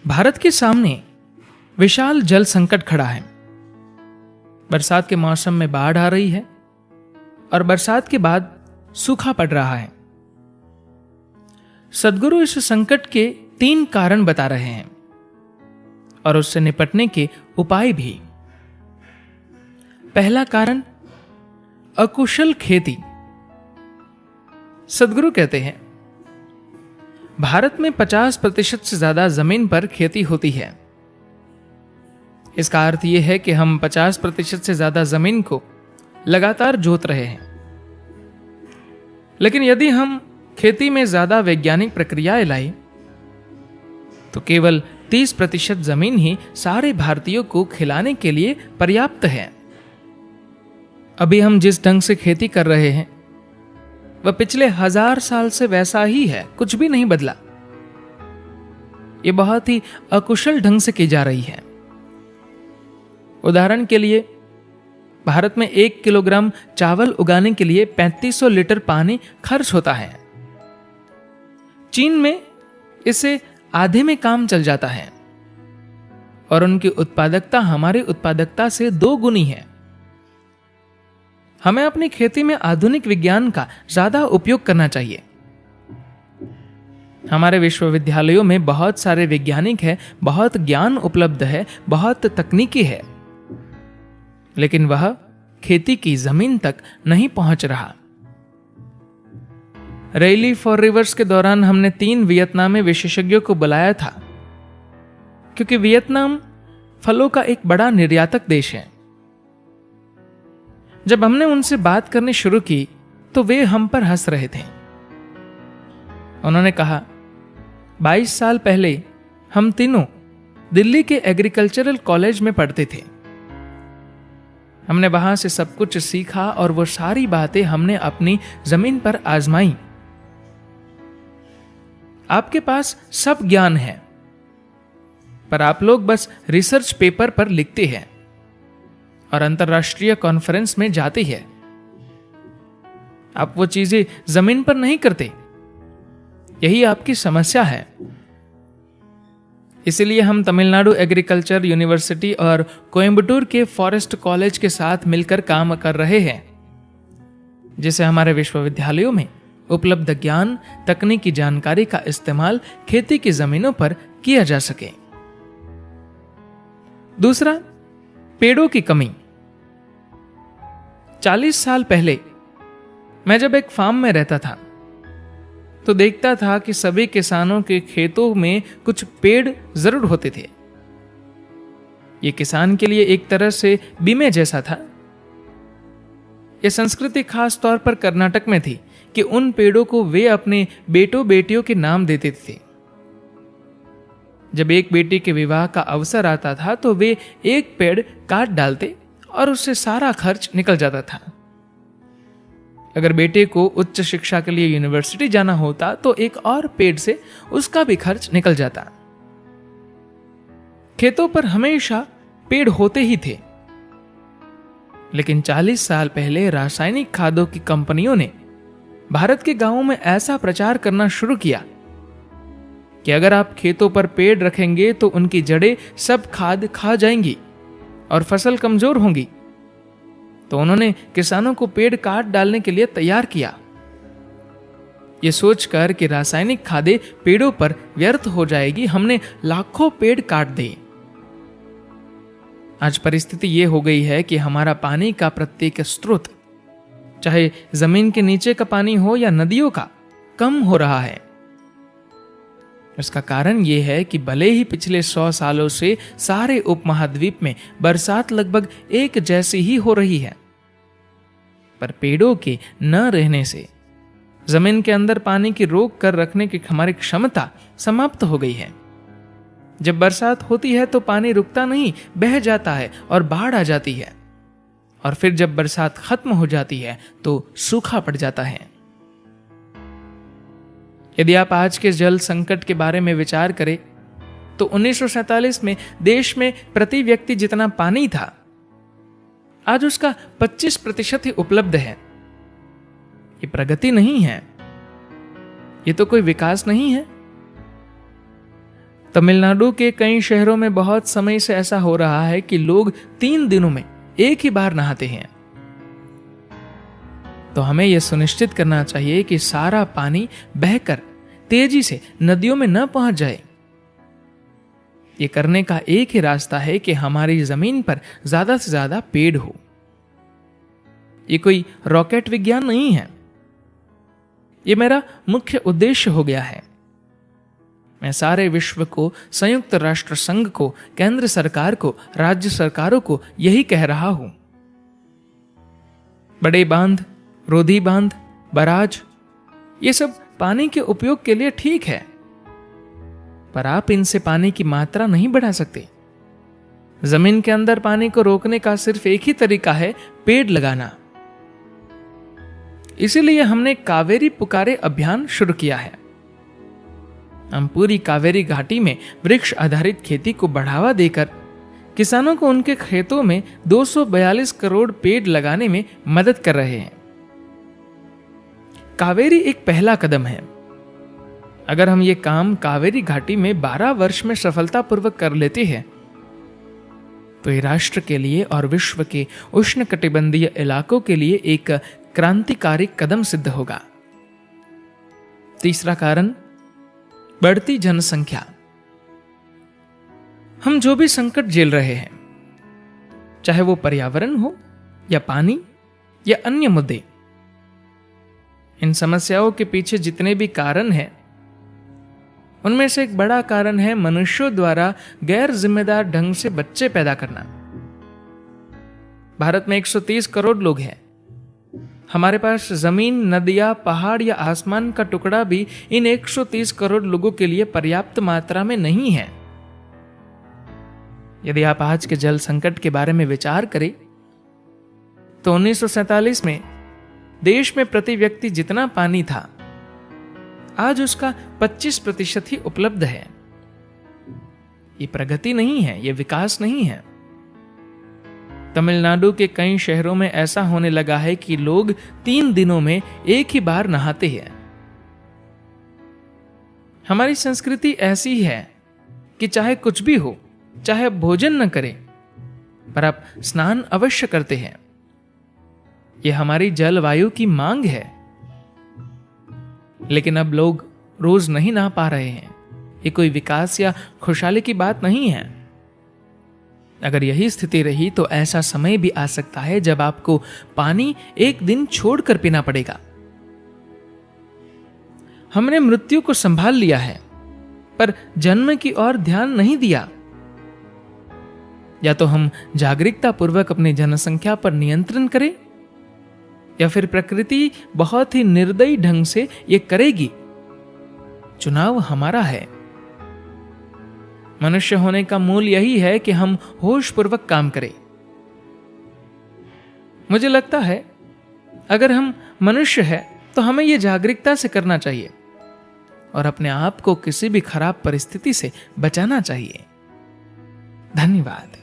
भारत के सामने विशाल जल संकट खड़ा है। बरसात के मौसम में बाढ़ आ रही है और बरसात के बाद सूखा पड़ रहा है। सद्गुरु इस संकट के 3 कारण बता रहे हैं और उससे निपटने के उपाय भी। पहला कारण, अकुशल खेती। सद्गुरु कहते हैं, भारत में 50% से ज्यादा जमीन पर खेती होती है। इसका अर्थ यह है कि हम 50% से ज्यादा जमीन को लगातार जोत रहे हैं। लेकिन यदि हम खेती में ज्यादा वैज्ञानिक प्रक्रियाएं लाएं, तो केवल 30% जमीन ही सारे भारतीयों को खिलाने के लिए पर्याप्त है। अभी हम जिस ढंग से खेती कर रहे हैं वह पिछले 1000 साल से वैसा ही है, कुछ भी नहीं बदला। यह बहुत ही अकुशल ढंग से की जा रही है। उदाहरण के लिए, भारत में 1 किलोग्राम चावल उगाने के लिए 3500 लीटर पानी खर्च होता है। चीन में इससे आधे में काम चल जाता है और उनकी उत्पादकता हमारी उत्पादकता से 2 गुनी है। हमें अपनी खेती में आधुनिक विज्ञान का ज्यादा उपयोग करना चाहिए। हमारे विश्वविद्यालयों में बहुत सारे वैज्ञानिक हैं, बहुत ज्ञान उपलब्ध है, बहुत तकनीकी है, लेकिन वह खेती की जमीन तक नहीं पहुंच रहा। रैली फॉर रिवर्स के दौरान हमने 3 वियतनामी विशेषज्ञों को बुलाया था, क्योंकि वियतनाम फलों का एक बड़ा निर्यातक देश है। जब हमने उनसे बात करनी शुरू की तो वे हम पर हंस रहे थे। उन्होंने कहा, 22 साल पहले हम तीनों दिल्ली के एग्रीकल्चरल कॉलेज में पढ़ते थे। हमने वहां से सब कुछ सीखा और वो सारी बातें हमने अपनी जमीन पर आजमाई। आपके पास सब ज्ञान है, पर आप लोग बस रिसर्च पेपर पर लिखते हैं और अंतरराष्ट्रीय कॉन्फ्रेंस में जाते हैं। आप वो चीजें जमीन पर नहीं करते। यही आपकी समस्या है। इसलिए हम तमिलनाडु एग्रीकल्चर यूनिवर्सिटी और कोयम्बटूर के फॉरेस्ट कॉलेज के साथ मिलकर काम कर रहे हैं, जिसे हमारे विश्वविद्यालयों में उपलब्ध ज्ञान, तकनीकी जानकारी का इस्तेमाल खेती की जमीनों पर किया जा सके। दूसरा, पेड़ों की कमी। 40 साल पहले मैं जब एक फार्म में रहता था तो देखता था कि सभी किसानों के खेतों में कुछ पेड़ जरूर होते थे। यह किसान के लिए एक तरह से बीमे जैसा था। यह संस्कृति खास तौर पर कर्नाटक में थी कि उन पेड़ों को वे अपने बेटों बेटियों के नाम देते थे। जब एक बेटी के विवाह का अवसर आता था तो वे एक पेड़ काट डालते और उससे सारा खर्च निकल जाता था। अगर बेटे को उच्च शिक्षा के लिए यूनिवर्सिटी जाना होता तो एक और पेड़ से उसका भी खर्च निकल जाता। खेतों पर हमेशा पेड़ होते ही थे। लेकिन 40 साल पहले रासायनिक खादों की कंपनियों ने भारत के गांवों में ऐसा प्रचार करना शुरू किया कि अगर आप खेतों पर पेड़ रखेंगे तो उनकी जड़ें सब खाद खा जाएंगी और फसल कमजोर होंगी। तो उन्होंने किसानों को पेड़ काट डालने के लिए तैयार किया। यह सोचकर कि रासायनिक खादें पेड़ों पर व्यर्थ हो जाएगी, हमने लाखों पेड़ काट दिए। आज परिस्थिति यह हो गई है कि हमारा पानी का प्रत्येक स्रोत, चाहे जमीन के नीचे का पानी हो या नदियों का, कम हो रहा है। इसका कारण यह है कि भले ही पिछले 100 सालों से सारे उपमहाद्वीप में बरसात लगभग एक जैसी ही हो रही है, पर पेड़ों के न रहने से जमीन के अंदर पानी की रोक कर रखने की हमारी क्षमता समाप्त हो गई है। जब बरसात होती है तो पानी रुकता नहीं, बह जाता है और बाढ़ आ जाती है, और फिर जब बरसात खत्म हो जाती है तो सूखा पड़ जाता है। यदि आप आज के जल संकट के बारे में विचार करें तो 1947 में देश में प्रति व्यक्ति जितना पानी था, आज उसका 25% ही उपलब्ध है। ये प्रगति नहीं है, ये तो कोई विकास नहीं है। तमिलनाडु के कई शहरों में बहुत समय से ऐसा हो रहा है कि लोग 3 दिनों में एक ही बार नहाते हैं। तो हमें यह सुनिश्चित करना चाहिए कि सारा पानी बहकर तेजी से नदियों में न पहुंच जाए। ये करने का एक ही रास्ता है कि हमारी जमीन पर ज्यादा से ज्यादा पेड़ हो। ये कोई रॉकेट विज्ञान नहीं है, ये मेरा मुख्य उद्देश्य हो गया है। मैं सारे विश्व को, संयुक्त राष्ट्र संघ को, केंद्र सरकार को, राज्य सरकारों को यही कह रहा हूं। बड़े बांध, रोधी बांध, बराज, ये सब पानी के उपयोग के लिए ठीक है, पर आप इनसे पानी की मात्रा नहीं बढ़ा सकते। जमीन के अंदर पानी को रोकने का सिर्फ एक ही तरीका है, पेड़ लगाना। इसीलिए हमने कावेरी पुकारे अभियान शुरू किया है। हम पूरी कावेरी घाटी में वृक्ष आधारित खेती को बढ़ावा देकर किसानों को उनके खेतों में 242 करोड़ पेड़ लगाने में मदद कर रहे हैं। कावेरी एक पहला कदम है। अगर हम ये काम कावेरी घाटी में 12 वर्ष में सफलतापूर्वक कर लेते हैं तो ये राष्ट्र के लिए और विश्व के उष्णकटिबंधीय इलाकों के लिए एक क्रांतिकारी कदम सिद्ध होगा। तीसरा कारण, बढ़ती जनसंख्या। हम जो भी संकट झेल रहे हैं, चाहे वो पर्यावरण हो या पानी या अन्य मुद्दे, इन समस्याओं के पीछे जितने भी कारण हैं, उनमें से एक बड़ा कारण है मनुष्यों द्वारा गैर जिम्मेदार ढंग से बच्चे पैदा करना। भारत में 130 करोड़ लोग हैं। हमारे पास जमीन, नदियां, पहाड़ या आसमान का टुकड़ा भी इन 130 करोड़ लोगों के लिए पर्याप्त मात्रा में नहीं है। यदि आप आज के जल संकट के बारे में विचार करें तो 1947 में देश में प्रति व्यक्ति जितना पानी था, आज उसका 25% ही उपलब्ध है। ये प्रगति नहीं है, ये विकास नहीं है। तमिलनाडु के कई शहरों में ऐसा होने लगा है कि लोग 3 दिनों में एक ही बार नहाते हैं। हमारी संस्कृति ऐसी है कि चाहे कुछ भी हो, चाहे आप भोजन न करें, पर आप स्नान अवश्य करते हैं। यह हमारी जलवायु की मांग है। लेकिन अब लोग रोज नहीं नहा पा रहे हैं। ये कोई विकास या खुशहाली की बात नहीं है। अगर यही स्थिति रही तो ऐसा समय भी आ सकता है जब आपको पानी एक दिन छोड़कर पीना पड़ेगा। हमने मृत्यु को संभाल लिया है, पर जन्म की ओर ध्यान नहीं दिया। या तो हम जागरूकता पूर्वक अपनी जनसंख्या पर नियंत्रण करें, या फिर प्रकृति बहुत ही निर्दयी ढंग से ये करेगी। चुनाव हमारा है। मनुष्य होने का मूल यही है कि हम होशपूर्वक काम करें। मुझे लगता है अगर हम मनुष्य हैं तो हमें यह जागरूकता से करना चाहिए और अपने आप को किसी भी खराब परिस्थिति से बचाना चाहिए। धन्यवाद।